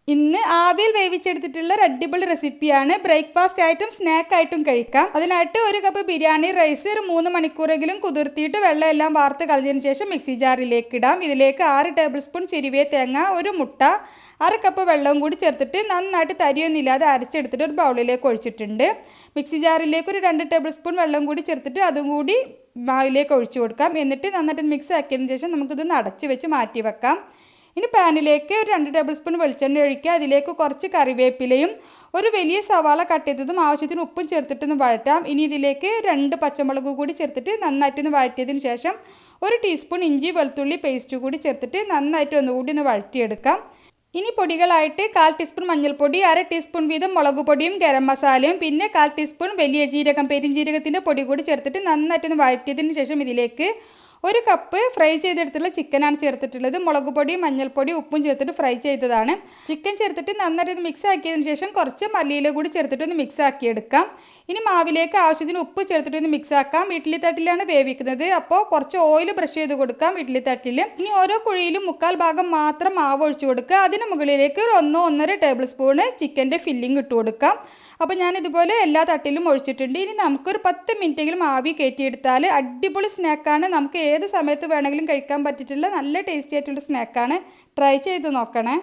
ഇന്ന് ആവിയിൽ വേവിച്ചെടുത്തിട്ടുള്ള ഒരു അടിപൊളി റെസിപ്പിയാണ്. ബ്രേക്ക്ഫാസ്റ്റ് ആയിട്ടും സ്നാക്ക് ആയിട്ടും കഴിക്കാം. അതിനായിട്ട് ഒരു കപ്പ് ബിരിയാണി റൈസ് ഒരു 3 മണിക്കൂറെങ്കിലും കുതിർത്തിയിട്ട് വെള്ളം എല്ലാം വാർത്ത് കളഞ്ഞതിന് ശേഷം മിക്സി ജാറിലേക്ക് ഇടാം. ഇതിലേക്ക് 6 ടേബിൾ സ്പൂൺ ചിരുവിയ തേങ്ങ, ഒരു മുട്ട, അര കപ്പ് വെള്ളവും കൂടി ചേർത്തിട്ട് നന്നായിട്ട് തരിയൊന്നുമില്ലാതെ അരച്ചെടുത്തിട്ട് ഒരു ബൗളിലേക്ക് ഒഴിച്ചിട്ടുണ്ട്. മിക്സി ജാറിലേക്ക് ഒരു 2 ടേബിൾ സ്പൂൺ വെള്ളം കൂടി ചേർത്തിട്ട് അതും കൂടി മാവിലേക്ക് ഒഴിച്ചു കൊടുക്കാം. എന്നിട്ട് നന്നായിട്ട് മിക്സ് ആക്കിയതിന് ശേഷം നമുക്കിതൊന്ന് അടച്ച് വെച്ച് മാറ്റി വെക്കാം. ഇനി പാനിലേക്ക് ഒരു 2 ടേബിൾ സ്പൂൺ വെളിച്ചെണ്ണ ഒഴിക്കുക. അതിലേക്ക് കുറച്ച് കറിവേപ്പിലയും ഒരു വലിയ സവാള കട്ട് ചെയ്തതും ആവശ്യത്തിന് ഉപ്പും ചേർത്തിട്ടൊന്ന് വഴറ്റാം. ഇനി ഇതിലേക്ക് 2 പച്ചമുളക് കൂടി ചേർത്തിട്ട് നന്നായിട്ടൊന്ന് വഴറ്റിയതിന് ശേഷം ഒരു ടീസ്പൂൺ ഇഞ്ചി വെളുത്തുള്ളി പേസ്റ്റ് കൂടി ചേർത്തിട്ട് നന്നായിട്ട് ഒന്നുകൂടി ഒന്ന് വഴറ്റിയെടുക്കാം. ഇനി പൊടികളായിട്ട് 1/4 ടീസ്പൂൺ മഞ്ഞൾപ്പൊടി, അര ടീസ്പൂൺ വീതം മുളക് പൊടിയും ഗരം മസാലയും, പിന്നെ 1/4 ടീസ്പൂൺ വലിയ ജീരകം പെരിഞ്ജീരകത്തിൻ്റെ പൊടി കൂടി ചേർത്തിട്ട് നന്നായിട്ടൊന്ന് വഴറ്റിയതിന് ശേഷം ഇതിലേക്ക് ഒരു കപ്പ് ഫ്രൈ ചെയ്തെടുത്തുള്ള ചിക്കനാണ് ചേർത്തിട്ടുള്ളത്. മുളക് പൊടി, മഞ്ഞൾപ്പൊടി, ഉപ്പും ചേർത്തിട്ട് ഫ്രൈ ചെയ്തതാണ്. ചിക്കൻ ചേർത്തിട്ട് നന്നായിട്ട് മിക്സ് ആക്കിയതിന് ശേഷം കുറച്ച് മല്ലിയില കൂടി ചേർത്തിട്ട് ഒന്ന് മിക്സ് ആക്കിയെടുക്കാം. ഇനി മാവിലേക്ക് ആവശ്യത്തിന് ഉപ്പ് ചേർത്തിട്ട് ഒന്ന് മിക്സ് ആക്കാം. ഇഡ്ഡലി തട്ടിലാണ് വേവിക്കുന്നത്, അപ്പോൾ കുറച്ച് ഓയിൽ ബ്രഷ് ചെയ്ത് കൊടുക്കാം ഇഡ്ഡലി തട്ടിൽ. ഇനി ഓരോ കുഴിയിലും 1/4 ഭാഗം മാത്രം മാവ് ഒഴിച്ചു കൊടുക്കുക. അതിന് മുകളിലേക്ക് ഒരു 1-1.5 ടേബിൾ സ്പൂണ് ചിക്കൻ്റെ ഫില്ലിംഗ് ഇട്ട് കൊടുക്കാം. അപ്പോൾ ഞാനിതുപോലെ എല്ലാ തട്ടിലും ഒഴിച്ചിട്ടുണ്ട്. ഇനി നമുക്കൊരു 10 മിനിറ്റെങ്കിലും ആവി കയറ്റിയെടുത്താൽ അടിപൊളി സ്നാക്കാണ്. നമുക്ക് ഏത് സമയത്ത് വേണമെങ്കിലും കഴിക്കാൻ പറ്റിയിട്ടുള്ള നല്ല ടേസ്റ്റി ആയിട്ടുള്ള സ്നാക്കാണ്. ട്രൈ ചെയ്ത് നോക്കണേ.